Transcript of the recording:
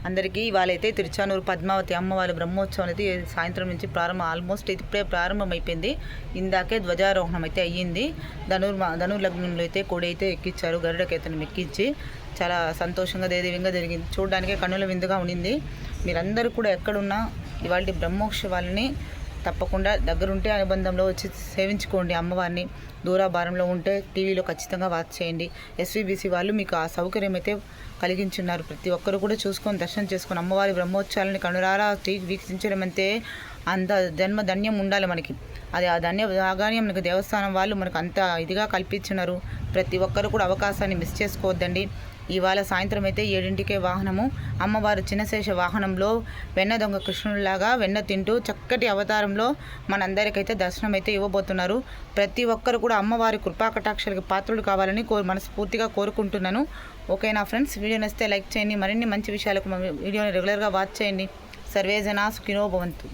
అందరికీ ఇవాళైతే తిరుచానూరు పద్మావతి అమ్మవారి బ్రహ్మోత్సవం అయితే సాయంత్రం నుంచి ఆల్మోస్ట్ ఇప్పుడే ప్రారంభమైపోయింది. ఇందాకే ధ్వజారోహణం అయితే అయ్యింది. ధనుర్లగ్నంలో అయితే కోడి అయితే ఎక్కించారు. గరుడకేతనం ఎక్కించి చాలా సంతోషంగా దేదీవ్యంగా జరిగింది. చూడడానికి కన్నుల విందుగా ఉండింది. మీరందరూ కూడా ఎక్కడున్నా ఇవాళ బ్రహ్మోత్సవాలని తప్పకుండా దగ్గరుంటే అనుబంధంలో వచ్చి సేవించుకోండి అమ్మవారిని. దూరాభారంలో ఉంటే టీవీలో ఖచ్చితంగా వాచ్ చేయండి. ఎస్వీబీసీ వాళ్ళు మీకు ఆ సౌకర్యం అయితే కలిగించున్నారు. ప్రతి ఒక్కరు కూడా చూసుకొని దర్శనం చేసుకొని అమ్మవారి బ్రహ్మోత్సవాలని కనురారా వీక్షించడం అంతే అంత జన్మ ధన్యం ఉండాలి మనకి. అది ఆ భాగాన్ని మనకు దేవస్థానం వాళ్ళు మనకు అంత ఇదిగా కల్పించున్నారు. ప్రతి ఒక్కరు కూడా అవకాశాన్ని మిస్ చేసుకోవద్దండి. ఇవాళ సాయంత్రం అయితే 7ంటికే వాహనము. అమ్మవారు చిన్నశేష వాహనంలో వెన్న దొంగ కృష్ణుడిలాగా వెన్న తింటూ చక్కటి అవతారంలో మనందరికైతే దర్శనం అయితే ఇవ్వబోతున్నారు. ప్రతి ఒక్కరు కూడా అమ్మవారి కృపాకటాక్షలకు పాత్రులు కావాలని మనస్ఫూర్తిగా కోరుకుంటున్నాను. ఓకేనా ఫ్రెండ్స్, వీడియో నచ్చితే లైక్ చేయండి. మరిన్ని మంచి విషయాలకు వీడియోని రెగ్యులర్గా వాచ్ చేయండి. సర్వే జనా సుఖినో భవంతు.